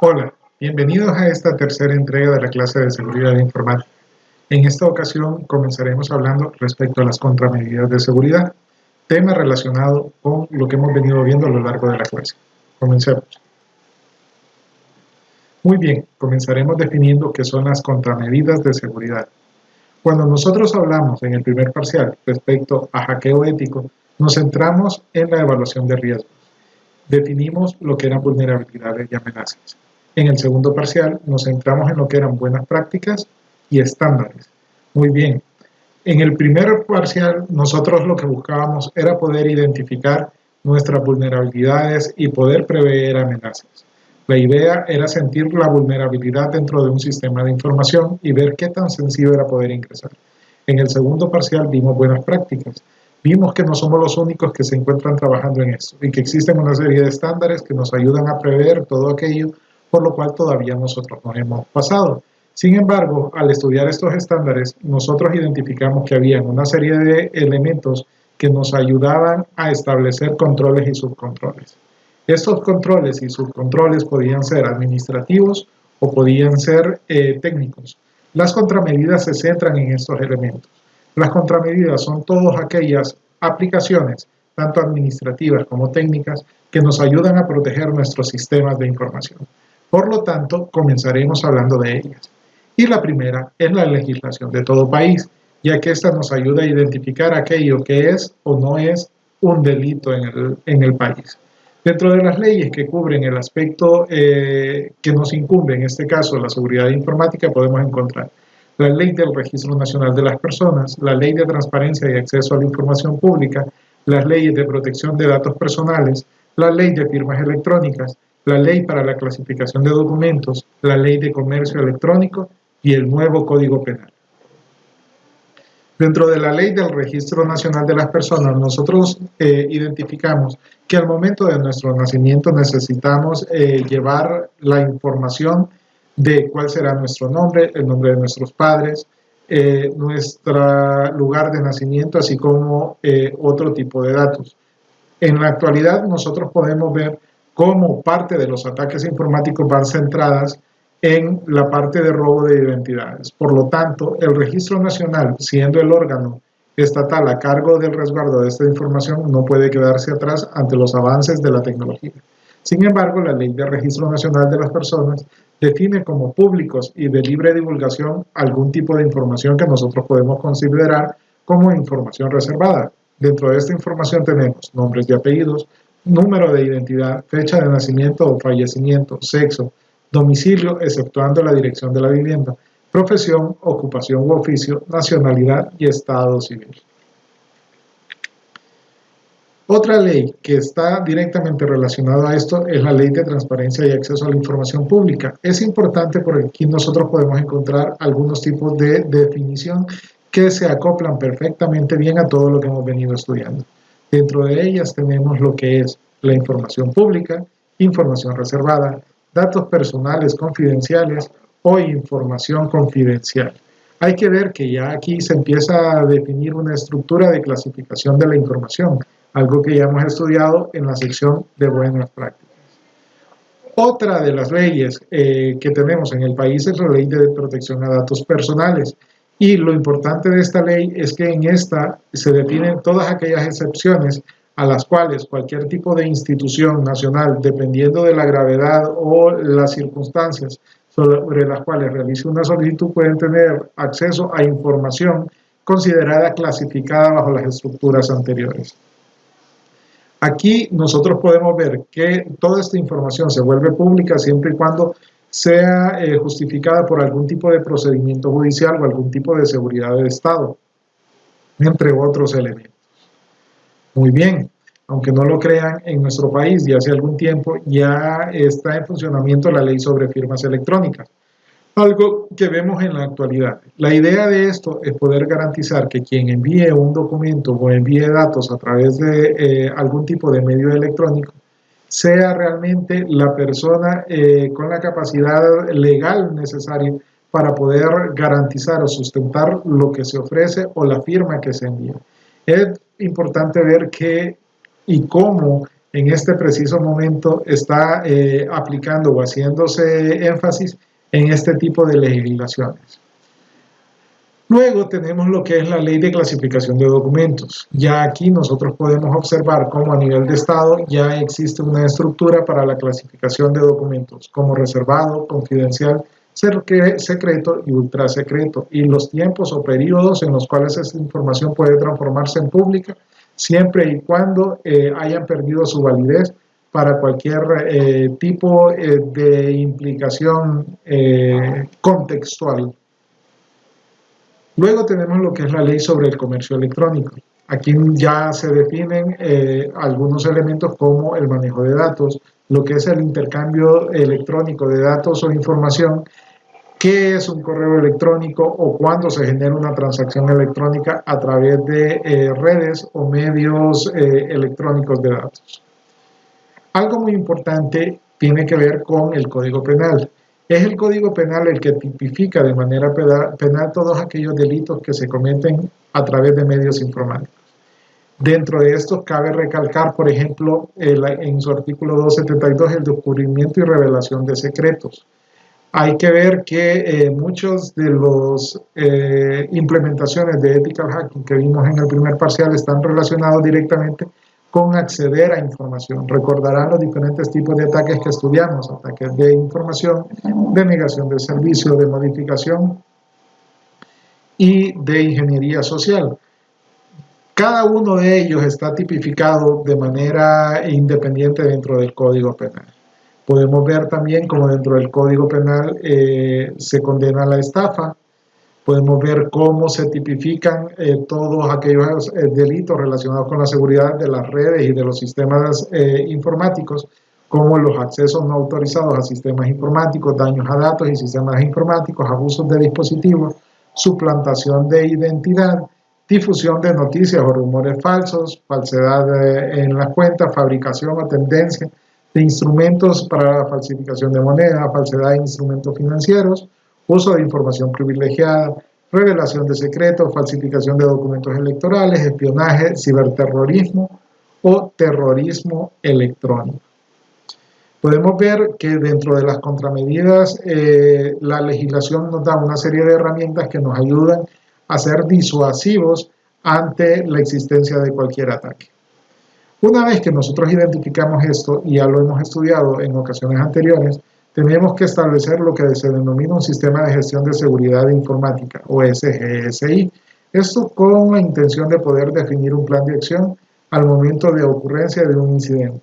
Hola, bienvenidos a esta tercera entrega de la clase de seguridad informática. En esta ocasión comenzaremos hablando respecto a las contramedidas de seguridad, tema relacionado con lo que hemos venido viendo a lo largo de la clase. Comencemos. Muy bien, comenzaremos definiendo qué son las contramedidas de seguridad. Cuando nosotros hablamos en el primer parcial respecto a hackeo ético, nos centramos en la evaluación de riesgos. Definimos lo que eran vulnerabilidades y amenazas. En el segundo parcial nos centramos en lo que eran buenas prácticas y estándares. Muy bien. En el primer parcial nosotros lo que buscábamos era poder identificar nuestras vulnerabilidades y poder prever amenazas. La idea era sentir la vulnerabilidad dentro de un sistema de información y ver qué tan sencillo era poder ingresar. En el segundo parcial vimos buenas prácticas. Vimos que no somos los únicos que se encuentran trabajando en esto y que existen una serie de estándares que nos ayudan a prever todo aquello por lo cual todavía nosotros no hemos pasado. Sin embargo, al estudiar estos estándares, nosotros identificamos que había una serie de elementos que nos ayudaban a establecer controles y subcontroles. Estos controles y subcontroles podían ser administrativos o podían ser técnicos. Las contramedidas se centran en estos elementos. Las contramedidas son todas aquellas aplicaciones, tanto administrativas como técnicas, que nos ayudan a proteger nuestros sistemas de información. Por lo tanto, comenzaremos hablando de ellas. Y la primera es la legislación de todo país, ya que esta nos ayuda a identificar aquello que es o no es un delito en el país. Dentro de las leyes que cubren el aspecto que nos incumbe, en este caso la seguridad informática, podemos encontrar la Ley del Registro Nacional de las Personas, la Ley de Transparencia y Acceso a la Información Pública, las leyes de protección de datos personales, la Ley de Firmas Electrónicas, la Ley para la Clasificación de Documentos, la Ley de Comercio Electrónico y el nuevo Código Penal. Dentro de la Ley del Registro Nacional de las Personas, nosotros identificamos que al momento de nuestro nacimiento necesitamos llevar la información de cuál será nuestro nombre, el nombre de nuestros padres, nuestro lugar de nacimiento, así como otro tipo de datos. En la actualidad nosotros podemos ver cómo parte de los ataques informáticos van centradas en la parte de robo de identidades. Por lo tanto, el Registro Nacional, siendo el órgano estatal a cargo del resguardo de esta información, no puede quedarse atrás ante los avances de la tecnología. Sin embargo, la Ley de Registro Nacional de las Personas define como públicos y de libre divulgación algún tipo de información que nosotros podemos considerar como información reservada. Dentro de esta información tenemos nombres y apellidos, número de identidad, fecha de nacimiento o fallecimiento, sexo, domicilio, exceptuando la dirección de la vivienda, profesión, ocupación u oficio, nacionalidad y estado civil. Otra ley que está directamente relacionada a esto es la Ley de Transparencia y Acceso a la Información Pública. Es importante porque aquí nosotros podemos encontrar algunos tipos de definición que se acoplan perfectamente bien a todo lo que hemos venido estudiando. Dentro de ellas tenemos lo que es la información pública, información reservada, datos personales confidenciales o información confidencial. Hay que ver que ya aquí se empieza a definir una estructura de clasificación de la información, algo que ya hemos estudiado en la sección de buenas prácticas. Otra de las leyes que tenemos en el país es la Ley de Protección a Datos Personales. Y lo importante de esta ley es que en esta se definen todas aquellas excepciones a las cuales cualquier tipo de institución nacional, dependiendo de la gravedad o las circunstancias sobre las cuales realice una solicitud, pueden tener acceso a información considerada clasificada bajo las estructuras anteriores. Aquí nosotros podemos ver que toda esta información se vuelve pública siempre y cuando sea justificada por algún tipo de procedimiento judicial o algún tipo de seguridad del Estado, entre otros elementos. Muy bien, aunque no lo crean, en nuestro país ya hace algún tiempo ya está en funcionamiento la ley sobre firmas electrónicas, algo que vemos en la actualidad. La idea de esto es poder garantizar que quien envíe un documento o envíe datos a través de algún tipo de medio electrónico sea realmente la persona con la capacidad legal necesaria para poder garantizar o sustentar lo que se ofrece o la firma que se envía. Es importante ver qué y cómo en este preciso momento está aplicando o haciéndose énfasis en este tipo de legislaciones. Luego tenemos lo que es la Ley de Clasificación de Documentos. Ya aquí nosotros podemos observar cómo a nivel de Estado ya existe una estructura para la clasificación de documentos, como reservado, confidencial, secreto y ultrasecreto, y los tiempos o periodos en los cuales esta información puede transformarse en pública, siempre y cuando hayan perdido su validez para cualquier tipo de implicación contextual. Luego tenemos lo que es la ley sobre el comercio electrónico. Aquí ya se definen algunos elementos como el manejo de datos, lo que es el intercambio electrónico de datos o información, qué es un correo electrónico o cuándo se genera una transacción electrónica a través de redes o medios electrónicos de datos. Algo muy importante tiene que ver con el Código Penal. Es el Código Penal el que tipifica de manera penal todos aquellos delitos que se cometen a través de medios informáticos. Dentro de estos cabe recalcar, por ejemplo, en su artículo 272, el descubrimiento y revelación de secretos. Hay que ver que muchos de las implementaciones de ethical hacking que vimos en el primer parcial están relacionados directamente con acceder a información. Recordarán los diferentes tipos de ataques que estudiamos: ataques de información, de negación de servicio, de modificación y de ingeniería social. Cada uno de ellos está tipificado de manera independiente dentro del Código Penal. Podemos ver también cómo dentro del Código Penal se condena la estafa. Podemos ver cómo se tipifican todos aquellos delitos relacionados con la seguridad de las redes y de los sistemas informáticos, como los accesos no autorizados a sistemas informáticos, daños a datos y sistemas informáticos, abusos de dispositivos, suplantación de identidad, difusión de noticias o rumores falsos, falsedad en las cuentas, fabricación o tendencia de instrumentos para la falsificación de moneda, falsedad de instrumentos financieros, uso de información privilegiada, revelación de secretos, falsificación de documentos electorales, espionaje, ciberterrorismo o terrorismo electrónico. Podemos ver que dentro de las contramedidas la legislación nos da una serie de herramientas que nos ayudan a ser disuasivos ante la existencia de cualquier ataque. Una vez que nosotros identificamos esto, y ya lo hemos estudiado en ocasiones anteriores, tenemos que establecer lo que se denomina un sistema de gestión de seguridad informática, o SGSI. Esto con la intención de poder definir un plan de acción al momento de ocurrencia de un incidente.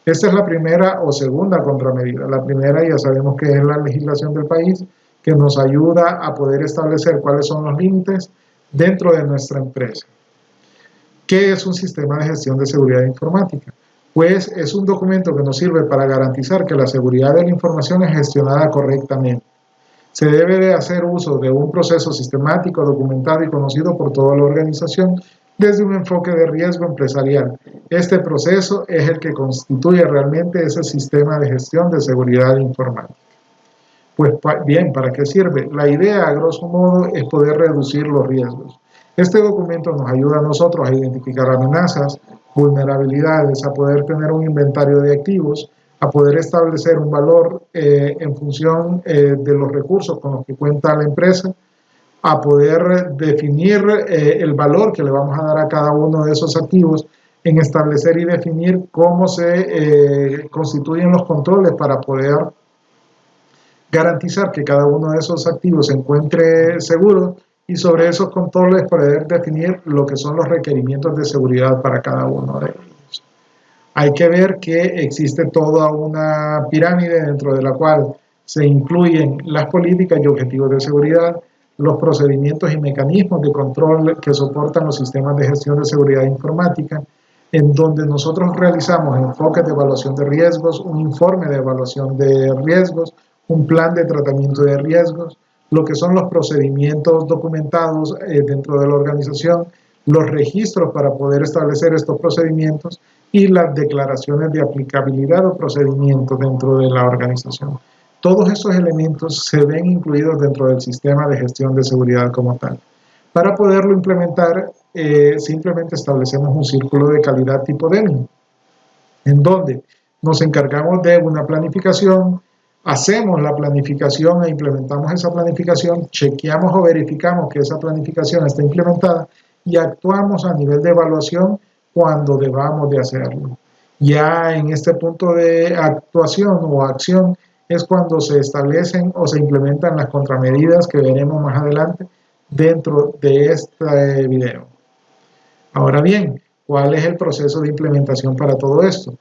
Esta es la primera o segunda contramedida. La primera ya sabemos que es la legislación del país, que nos ayuda a poder establecer cuáles son los límites dentro de nuestra empresa. ¿Qué es un sistema de gestión de seguridad informática? Pues es un documento que nos sirve para garantizar que la seguridad de la información es gestionada correctamente. Se debe de hacer uso de un proceso sistemático, documentado y conocido por toda la organización desde un enfoque de riesgo empresarial. Este proceso es el que constituye realmente ese sistema de gestión de seguridad informática. Pues bien, ¿para qué sirve? La idea, a grosso modo, es poder reducir los riesgos. Este documento nos ayuda a nosotros a identificar amenazas, vulnerabilidades, a poder tener un inventario de activos, a poder establecer un valor en función de los recursos con los que cuenta la empresa, a poder definir el valor que le vamos a dar a cada uno de esos activos, en establecer y definir cómo se constituyen los controles para poder garantizar que cada uno de esos activos se encuentre seguro, y sobre esos controles poder definir lo que son los requerimientos de seguridad para cada uno de ellos. Hay que ver que existe toda una pirámide dentro de la cual se incluyen las políticas y objetivos de seguridad, los procedimientos y mecanismos de control que soportan los sistemas de gestión de seguridad informática, en donde nosotros realizamos enfoques de evaluación de riesgos, un informe de evaluación de riesgos, un plan de tratamiento de riesgos, lo que son los procedimientos documentados dentro de la organización, los registros para poder establecer estos procedimientos y las declaraciones de aplicabilidad o procedimientos dentro de la organización. Todos estos elementos se ven incluidos dentro del sistema de gestión de seguridad como tal. Para poderlo implementar, simplemente establecemos un círculo de calidad tipo Deming, en donde nos encargamos de una planificación, hacemos la planificación e implementamos esa planificación, chequeamos o verificamos que esa planificación está implementada y actuamos a nivel de evaluación cuando debamos de hacerlo. Ya en este punto de actuación o acción es cuando se establecen o se implementan las contramedidas que veremos más adelante dentro de este video. Ahora bien, ¿cuál es el proceso de implementación para todo esto?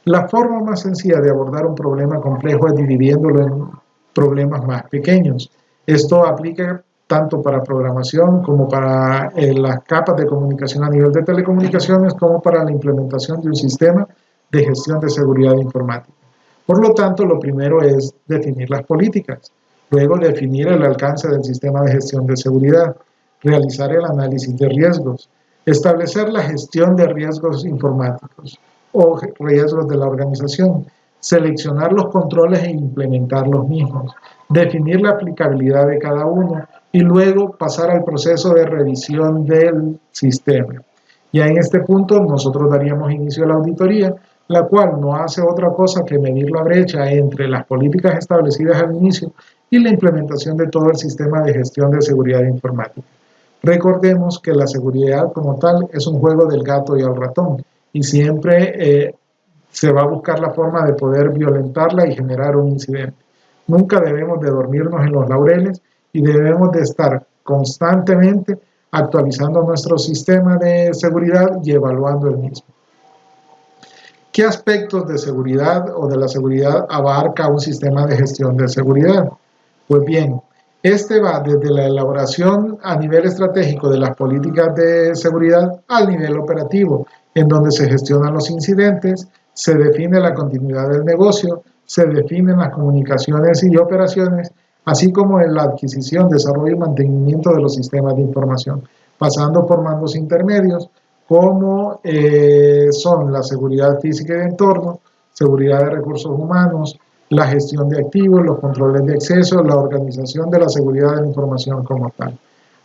La forma más sencilla de abordar un problema complejo es dividiéndolo en problemas más pequeños. Esto aplica tanto para programación como para las capas de comunicación a nivel de telecomunicaciones, como para la implementación de un sistema de gestión de seguridad informática. Por lo tanto, lo primero es definir las políticas, luego definir el alcance del sistema de gestión de seguridad, realizar el análisis de riesgos, establecer la gestión de riesgos informáticos o riesgos de la organización, seleccionar los controles e implementar los mismos, definir la aplicabilidad de cada uno y luego pasar al proceso de revisión del sistema. Ya en este punto nosotros daríamos inicio a la auditoría, la cual no hace otra cosa que medir la brecha entre las políticas establecidas al inicio y la implementación de todo el sistema de gestión de seguridad informática. Recordemos que la seguridad como tal es un juego del gato y el ratón y siempre se va a buscar la forma de poder violentarla y generar un incidente. Nunca debemos de dormirnos en los laureles y debemos de estar constantemente actualizando nuestro sistema de seguridad y evaluando el mismo. ¿Qué aspectos de seguridad o de la seguridad abarca un sistema de gestión de seguridad? Pues bien, este va desde la elaboración a nivel estratégico de las políticas de seguridad al nivel operativo, en donde se gestionan los incidentes, se define la continuidad del negocio, se definen las comunicaciones y operaciones, así como en la adquisición, desarrollo y mantenimiento de los sistemas de información, pasando por mandos intermedios, como son la seguridad física y de entorno, seguridad de recursos humanos, la gestión de activos, los controles de acceso, la organización de la seguridad de la información como tal.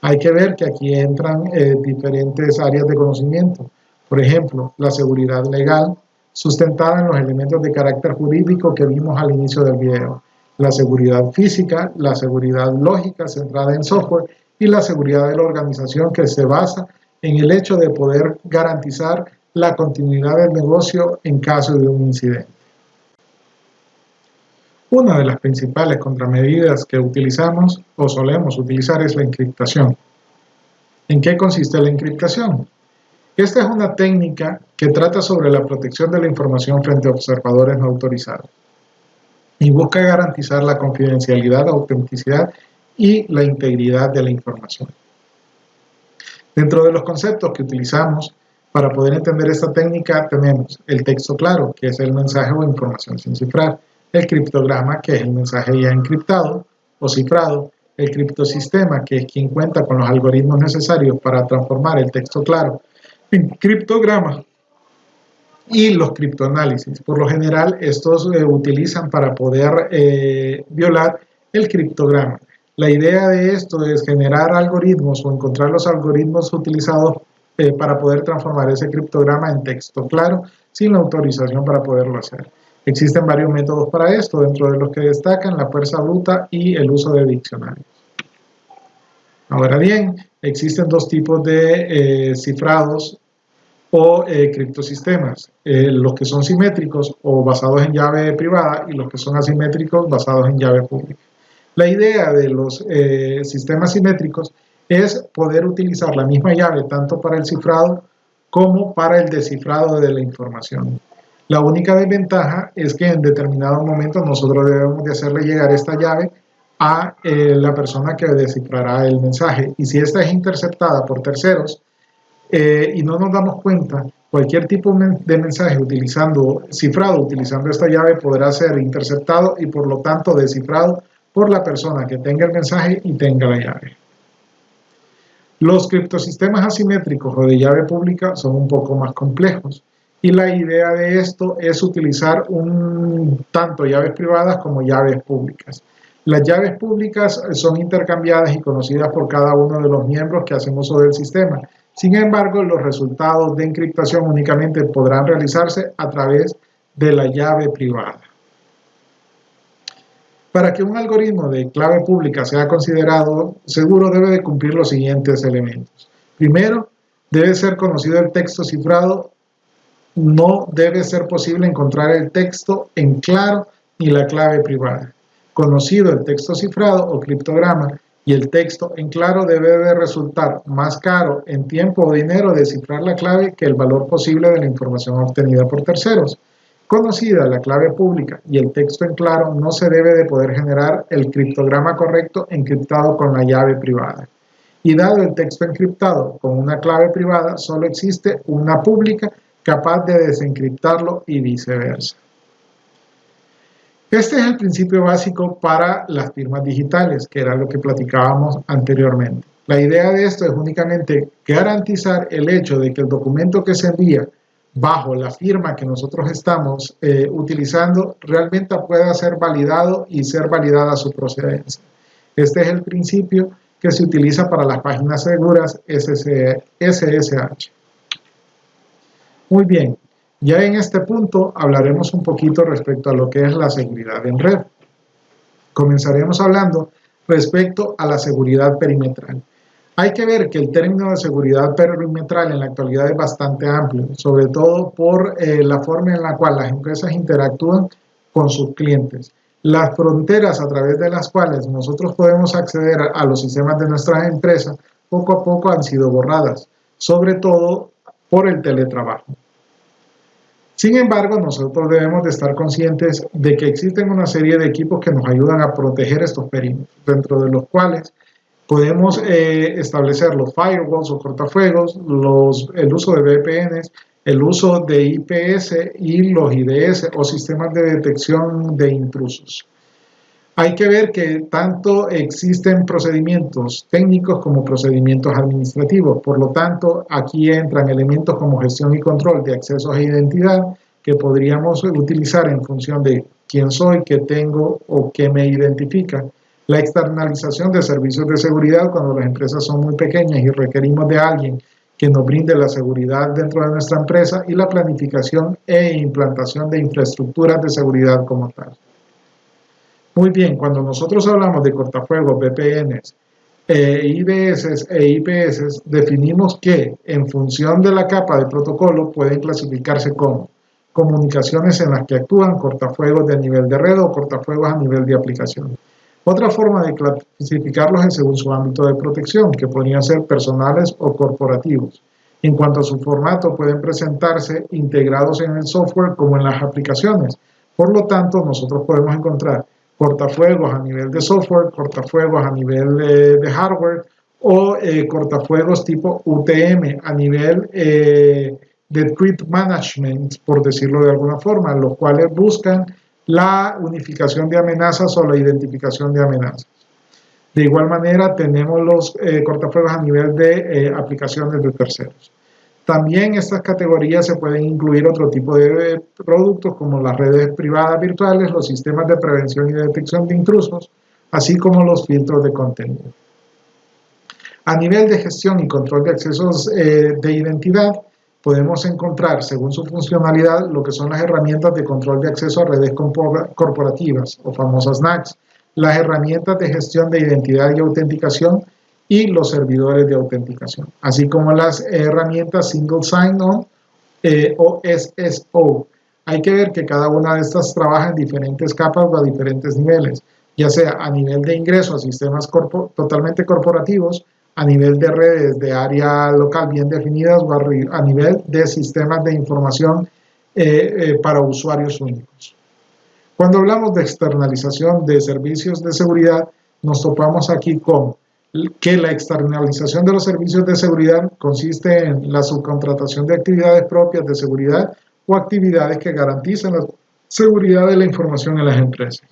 Hay que ver que aquí entran diferentes áreas de conocimiento. Por ejemplo, la seguridad legal, sustentada en los elementos de carácter jurídico que vimos al inicio del video. La seguridad física, la seguridad lógica centrada en software y la seguridad de la organización que se basa en el hecho de poder garantizar la continuidad del negocio en caso de un incidente. Una de las principales contramedidas que utilizamos o solemos utilizar es la encriptación. ¿En qué consiste la encriptación? Esta es una técnica que trata sobre la protección de la información frente a observadores no autorizados y busca garantizar la confidencialidad, autenticidad y la integridad de la información. Dentro de los conceptos que utilizamos para poder entender esta técnica tenemos el texto claro, que es el mensaje o información sin cifrar, el criptograma, que es el mensaje ya encriptado o cifrado, el criptosistema, que es quien cuenta con los algoritmos necesarios para transformar el texto claro en criptograma, y los criptoanálisis. Por lo general, estos se utilizan para poder violar el criptograma. La idea de esto es generar algoritmos o encontrar los algoritmos utilizados para poder transformar ese criptograma en texto claro, sin la autorización para poderlo hacer. Existen varios métodos para esto, dentro de los que destacan la fuerza bruta y el uso de diccionarios. Ahora bien, existen dos tipos de cifrados o criptosistemas, los que son simétricos o basados en llave privada y los que son asimétricos basados en llave pública. La idea de los sistemas simétricos es poder utilizar la misma llave tanto para el cifrado como para el descifrado de la información. La única desventaja es que en determinado momento nosotros debemos de hacerle llegar esta llave a la persona que descifrará el mensaje, y si esta es interceptada por terceros y no nos damos cuenta, cualquier tipo de mensaje cifrado utilizando esta llave podrá ser interceptado y por lo tanto descifrado por la persona que tenga el mensaje y tenga la llave. Los criptosistemas asimétricos o de llave pública son un poco más complejos Y la idea de esto es utilizar tanto llaves privadas como llaves públicas. Las llaves públicas son intercambiadas y conocidas por cada uno de los miembros que hacen uso del sistema. Sin embargo, los resultados de encriptación únicamente podrán realizarse a través de la llave privada. Para que un algoritmo de clave pública sea considerado seguro, debe de cumplir los siguientes elementos. Primero, debe ser conocido el texto cifrado. No debe ser posible encontrar el texto en claro ni la clave privada. Conocido el texto cifrado o criptograma y el texto en claro, debe de resultar más caro en tiempo o dinero descifrar la clave que el valor posible de la información obtenida por terceros. Conocida la clave pública y el texto en claro, no se debe de poder generar el criptograma correcto encriptado con la llave privada. Y dado el texto encriptado con una clave privada, solo existe una pública capaz de desencriptarlo y viceversa. Este es el principio básico para las firmas digitales, que era lo que platicábamos anteriormente. La idea de esto es únicamente garantizar el hecho de que el documento que se envía bajo la firma que nosotros estamos utilizando realmente pueda ser validado y ser validada su procedencia. Este es el principio que se utiliza para las páginas seguras SSH. Muy bien, ya en este punto hablaremos un poquito respecto a lo que es la seguridad en red. Comenzaremos hablando respecto a la seguridad perimetral. Hay que ver que el término de seguridad perimetral en la actualidad es bastante amplio, sobre todo por la forma en la cual las empresas interactúan con sus clientes. Las fronteras a través de las cuales nosotros podemos acceder a los sistemas de nuestras empresas poco a poco han sido borradas, sobre todo por el teletrabajo. Sin embargo, nosotros debemos de estar conscientes de que existen una serie de equipos que nos ayudan a proteger estos perímetros, dentro de los cuales podemos establecer los firewalls o cortafuegos, el uso de VPNs, el uso de IPS y los IDS o sistemas de detección de intrusos. Hay que ver que tanto existen procedimientos técnicos como procedimientos administrativos. Por lo tanto, aquí entran elementos como gestión y control de accesos e identidad que podríamos utilizar en función de quién soy, qué tengo o qué me identifica. La externalización de servicios de seguridad cuando las empresas son muy pequeñas y requerimos de alguien que nos brinde la seguridad dentro de nuestra empresa, y la planificación e implantación de infraestructuras de seguridad como tal. Muy bien, cuando nosotros hablamos de cortafuegos, VPNs, IDS e IPS, definimos que en función de la capa de protocolo pueden clasificarse como comunicaciones en las que actúan cortafuegos de nivel de red o cortafuegos a nivel de aplicación. Otra forma de clasificarlos es según su ámbito de protección, que podrían ser personales o corporativos. En cuanto a su formato, pueden presentarse integrados en el software como en las aplicaciones. Por lo tanto, nosotros podemos encontrar cortafuegos a nivel de software, cortafuegos a nivel de hardware o cortafuegos tipo UTM a nivel de threat management, por decirlo de alguna forma, los cuales buscan la unificación de amenazas o la identificación de amenazas. De igual manera, tenemos los cortafuegos a nivel de aplicaciones de terceros. También en estas categorías se pueden incluir otro tipo de productos como las redes privadas virtuales, los sistemas de prevención y detección de intrusos, así como los filtros de contenido. A nivel de gestión y control de accesos de identidad, podemos encontrar, según su funcionalidad, lo que son las herramientas de control de acceso a redes corporativas o famosas NACs, las herramientas de gestión de identidad y autenticación y los servidores de autenticación, así como las herramientas Single Sign-On o SSO. Hay que ver que cada una de estas trabaja en diferentes capas o a diferentes niveles, ya sea a nivel de ingreso a sistemas totalmente corporativos, a nivel de redes de área local bien definidas o a nivel de sistemas de información para usuarios únicos. Cuando hablamos de externalización de servicios de seguridad, nos topamos aquí con que la externalización de los servicios de seguridad consiste en la subcontratación de actividades propias de seguridad o actividades que garantizan la seguridad de la información en las empresas.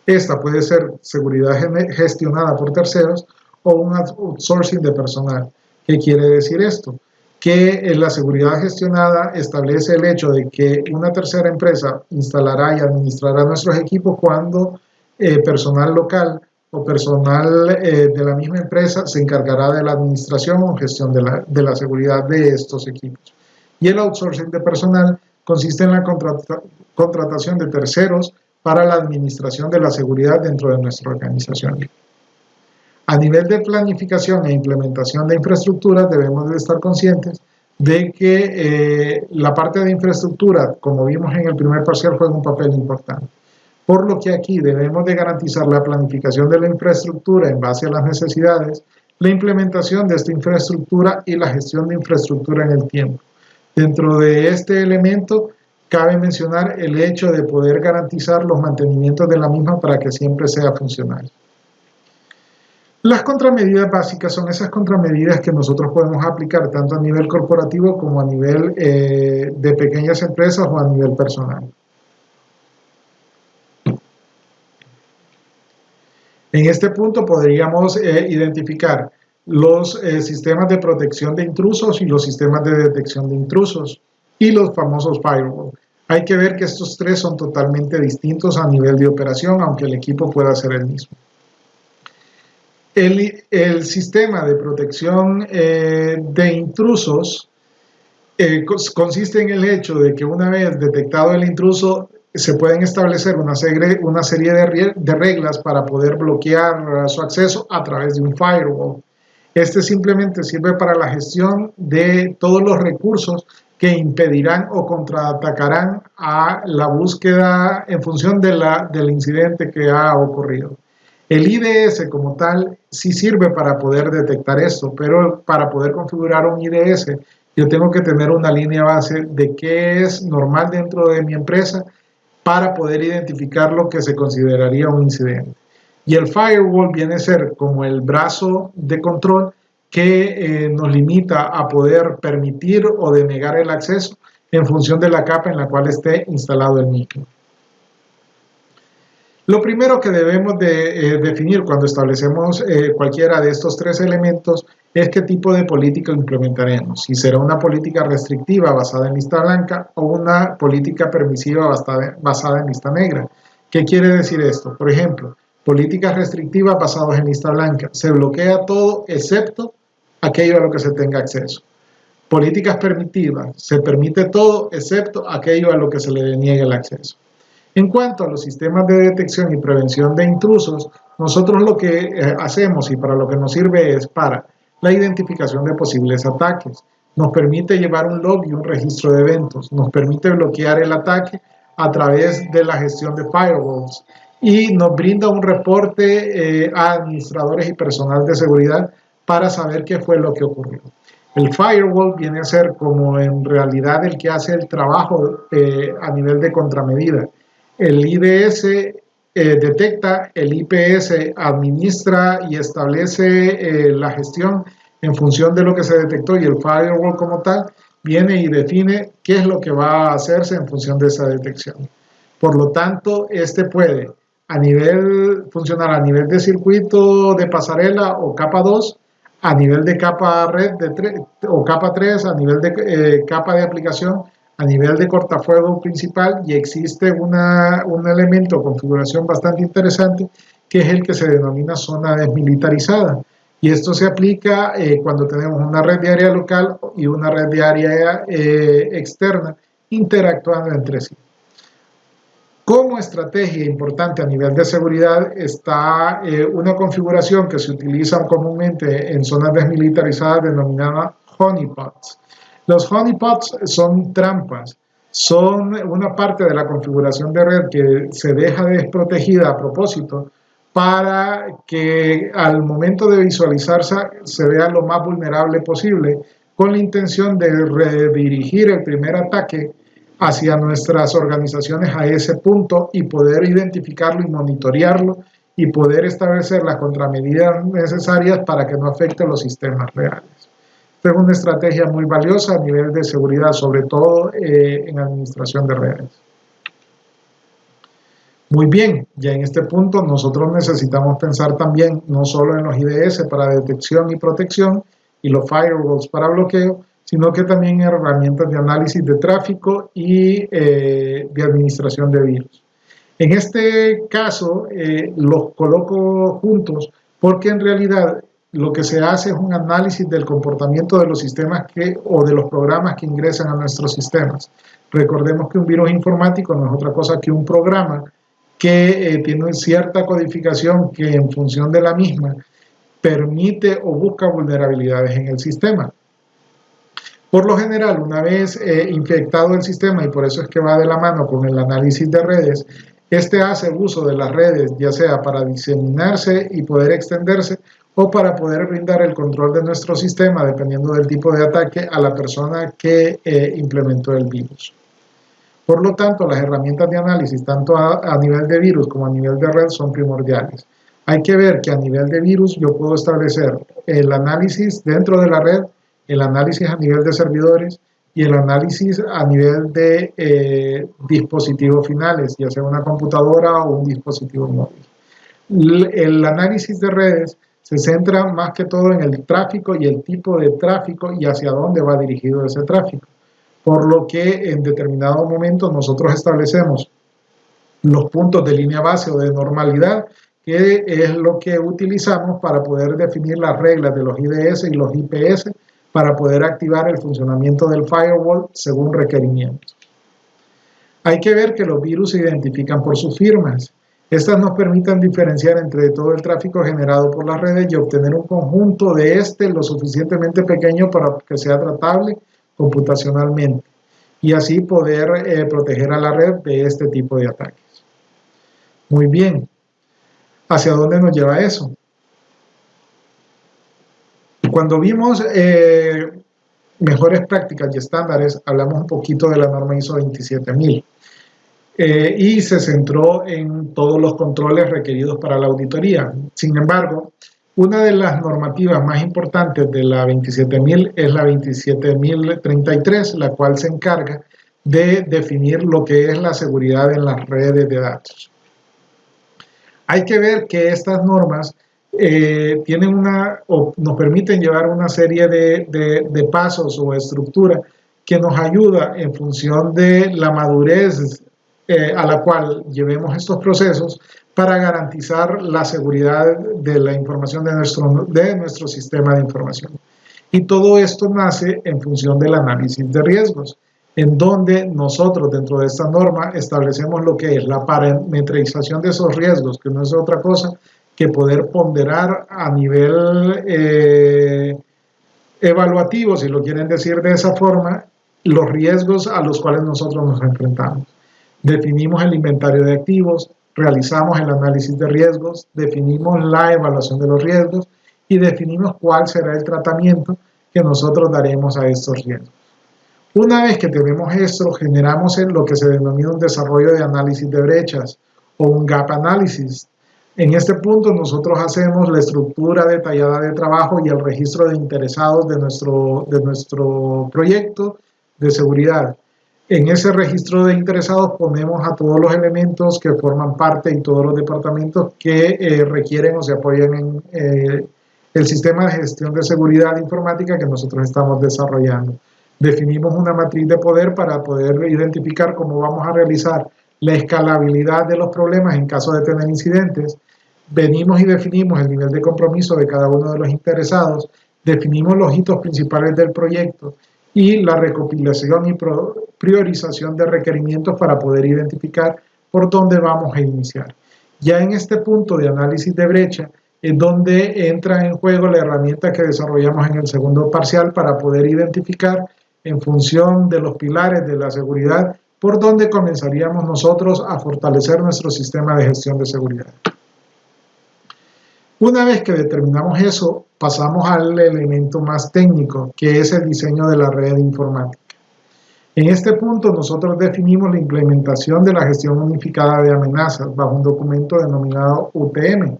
Esta puede ser seguridad gestionada por terceros o un outsourcing de personal. ¿Qué quiere decir esto? que la seguridad gestionada establece el hecho de que una tercera empresa instalará y administrará nuestros equipos cuando personal local o personal de la misma empresa se encargará de la administración o gestión de la seguridad de estos equipos. Y el outsourcing de personal consiste en la contratación de terceros para la administración de la seguridad dentro de nuestra organización. A nivel de planificación e implementación de infraestructura, debemos de estar conscientes de que la parte de infraestructura, como vimos en el primer parcial, juega un papel importante. Por lo que aquí debemos de garantizar la planificación de la infraestructura en base a las necesidades, la implementación de esta infraestructura y la gestión de infraestructura en el tiempo. Dentro de este elemento, cabe mencionar el hecho de poder garantizar los mantenimientos de la misma para que siempre sea funcional. Las contramedidas básicas son esas contramedidas que nosotros podemos aplicar tanto a nivel corporativo como a nivel de pequeñas empresas o a nivel personal. En este punto podríamos identificar los sistemas de protección de intrusos y los sistemas de detección de intrusos y los famosos firewall. Hay que ver que estos tres son totalmente distintos a nivel de operación, aunque el equipo pueda ser el mismo. El sistema de protección de intrusos consiste en el hecho de que una vez detectado el intruso, se pueden establecer una serie de reglas para poder bloquear su acceso a través de un firewall. Este simplemente sirve para la gestión de todos los recursos que impedirán o contraatacarán a la búsqueda en función del incidente que ha ocurrido. El IDS como tal sí sirve para poder detectar esto, pero para poder configurar un IDS yo tengo que tener una línea base de qué es normal dentro de mi empresa para poder identificar lo que se consideraría un incidente. Y el firewall viene a ser como el brazo de control que nos limita a poder permitir o denegar el acceso en función de la capa en la cual esté instalado el mismo. Lo primero que debemos de definir cuando establecemos cualquiera de estos tres elementos es qué tipo de política implementaremos. Si será una política restrictiva basada en lista blanca o una política permisiva basada en lista negra. ¿Qué quiere decir esto? Por ejemplo, políticas restrictivas basadas en lista blanca. Se bloquea todo excepto aquello a lo que se tenga acceso. Políticas permisivas. Se permite todo excepto aquello a lo que se le deniegue el acceso. En cuanto a los sistemas de detección y prevención de intrusos, nosotros lo que hacemos y para lo que nos sirve es para la identificación de posibles ataques. Nos permite llevar un log y un registro de eventos. Nos permite bloquear el ataque a través de la gestión de firewalls. Y nos brinda un reporte a administradores y personal de seguridad para saber qué fue lo que ocurrió. El firewall viene a ser como en realidad el que hace el trabajo a nivel de contramedida. El IDS detecta, el IPS administra y establece la gestión en función de lo que se detectó y el firewall como tal viene y define qué es lo que va a hacerse en función de esa detección. Por lo tanto, este puede funcionar a nivel de circuito de pasarela o capa 2, a nivel de capa red o capa 3, a nivel de capa de aplicación, a nivel de cortafuego principal, y existe un elemento de configuración bastante interesante que es el que se denomina zona desmilitarizada. Y esto se aplica cuando tenemos una red de área local y una red de área externa interactuando entre sí. Como estrategia importante a nivel de seguridad está una configuración que se utiliza comúnmente en zonas desmilitarizadas denominada honeypots. Los honeypots son trampas, son una parte de la configuración de red que se deja desprotegida a propósito para que al momento de visualizarse se vea lo más vulnerable posible con la intención de redirigir el primer ataque hacia nuestras organizaciones a ese punto y poder identificarlo y monitorearlo y poder establecer las contramedidas necesarias para que no afecte los sistemas reales. Esta es una estrategia muy valiosa a nivel de seguridad, sobre todo en administración de redes. Muy bien, ya en este punto nosotros necesitamos pensar también no solo en los IDS para detección y protección y los firewalls para bloqueo, sino que también herramientas de análisis de tráfico y de administración de virus. En este caso, los coloco juntos porque en realidad lo que se hace es un análisis del comportamiento de los sistemas o de los programas que ingresan a nuestros sistemas. Recordemos que un virus informático no es otra cosa que un programa que tiene cierta codificación que en función de la misma permite o busca vulnerabilidades en el sistema. Por lo general, una vez infectado el sistema, y por eso es que va de la mano con el análisis de redes, este hace uso de las redes, ya sea para diseminarse y poder extenderse, o para poder brindar el control de nuestro sistema, dependiendo del tipo de ataque, a la persona que implementó el virus. Por lo tanto, las herramientas de análisis, tanto a nivel de virus como a nivel de red, son primordiales. Hay que ver que a nivel de virus yo puedo establecer el análisis dentro de la red, el análisis a nivel de servidores y el análisis a nivel de dispositivos finales, ya sea una computadora o un dispositivo móvil. El análisis de redes se centra más que todo en el tráfico y el tipo de tráfico y hacia dónde va dirigido ese tráfico. Por lo que en determinado momento nosotros establecemos los puntos de línea base o de normalidad, que es lo que utilizamos para poder definir las reglas de los IDS y los IPS para poder activar el funcionamiento del firewall según requerimientos. Hay que ver que los virus se identifican por sus firmas. Estas nos permiten diferenciar entre todo el tráfico generado por las redes y obtener un conjunto de lo suficientemente pequeño para que sea tratable computacionalmente y así poder proteger a la red de este tipo de ataques. Muy bien, ¿hacia dónde nos lleva eso? Cuando vimos mejores prácticas y estándares, hablamos un poquito de la norma ISO 27000 y se centró en todos los controles requeridos para la auditoría. Sin embargo, una de las normativas más importantes de la 27000 es la 27033, la cual se encarga de definir lo que es la seguridad en las redes de datos. Hay que ver que estas normas nos permiten llevar una serie de pasos o estructura que nos ayuda en función de la madurez a la cual llevemos estos procesos para garantizar la seguridad de la información de nuestro sistema de información. Y todo esto nace en función del análisis de riesgos, en donde nosotros dentro de esta norma establecemos lo que es la parametrización de esos riesgos, que no es otra cosa que poder ponderar a nivel evaluativo, si lo quieren decir de esa forma, los riesgos a los cuales nosotros nos enfrentamos. Definimos el inventario de activos, realizamos el análisis de riesgos, definimos la evaluación de los riesgos y definimos cuál será el tratamiento que nosotros daremos a estos riesgos. Una vez que tenemos esto, generamos lo que se denomina un desarrollo de análisis de brechas o un gap analysis. En este punto nosotros hacemos la estructura detallada de trabajo y el registro de interesados de nuestro proyecto de seguridad. En ese registro de interesados ponemos a todos los elementos que forman parte y todos los departamentos que requieren o se apoyan en el sistema de gestión de seguridad informática que nosotros estamos desarrollando. Definimos una matriz de poder para poder identificar cómo vamos a realizar la escalabilidad de los problemas en caso de tener incidentes. Venimos y definimos el nivel de compromiso de cada uno de los interesados, definimos los hitos principales del proyecto y la recopilación y priorización de requerimientos para poder identificar por dónde vamos a iniciar. Ya en este punto de análisis de brecha es donde entra en juego la herramienta que desarrollamos en el segundo parcial para poder identificar en función de los pilares de la seguridad por dónde comenzaríamos nosotros a fortalecer nuestro sistema de gestión de seguridad. Una vez que determinamos eso, pasamos al elemento más técnico, que es el diseño de la red informática. En este punto nosotros definimos la implementación de la gestión unificada de amenazas bajo un documento denominado UTM.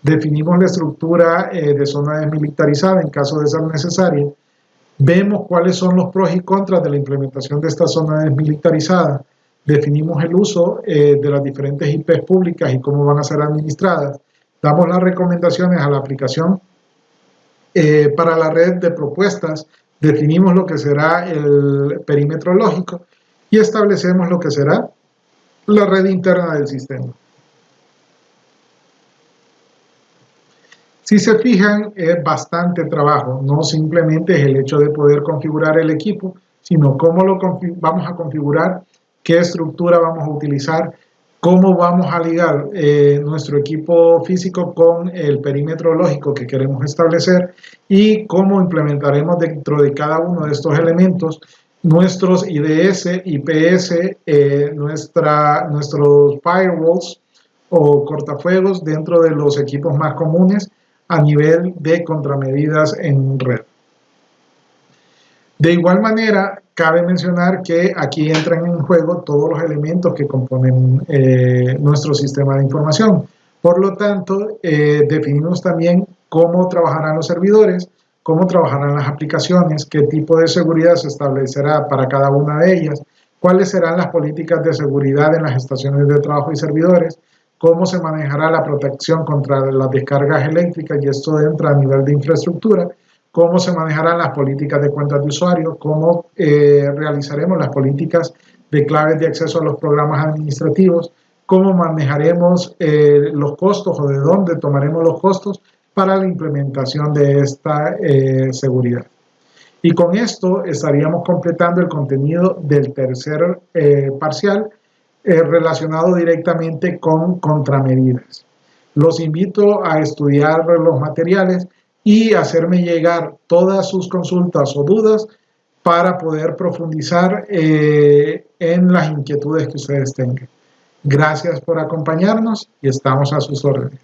Definimos la estructura de zona desmilitarizada en caso de ser necesaria. Vemos cuáles son los pros y contras de la implementación de esta zona desmilitarizada. Definimos el uso de las diferentes IPs públicas y cómo van a ser administradas. Damos las recomendaciones a la aplicación para la red de propuestas definimos lo que será el perímetro lógico y establecemos lo que será la red interna del sistema. Si se fijan, es bastante trabajo, no simplemente es el hecho de poder configurar el equipo, sino cómo lo vamos a configurar, qué estructura vamos a utilizar, cómo vamos a ligar nuestro equipo físico con el perímetro lógico que queremos establecer y cómo implementaremos dentro de cada uno de estos elementos nuestros IDS, IPS, nuestros firewalls o cortafuegos dentro de los equipos más comunes a nivel de contramedidas en red. De igual manera, cabe mencionar que aquí entran en juego todos los elementos que componen nuestro sistema de información. Por lo tanto, definimos también cómo trabajarán los servidores, cómo trabajarán las aplicaciones, qué tipo de seguridad se establecerá para cada una de ellas, cuáles serán las políticas de seguridad en las estaciones de trabajo y servidores, cómo se manejará la protección contra las descargas eléctricas, y esto entra a nivel de infraestructura, cómo se manejarán las políticas de cuentas de usuario, cómo realizaremos las políticas de claves de acceso a los programas administrativos, cómo manejaremos los costos o de dónde tomaremos los costos para la implementación de esta seguridad. Y con esto estaríamos completando el contenido del tercer parcial relacionado directamente con contramedidas. Los invito a estudiar los materiales y hacerme llegar todas sus consultas o dudas para poder profundizar en las inquietudes que ustedes tengan. Gracias por acompañarnos y estamos a sus órdenes.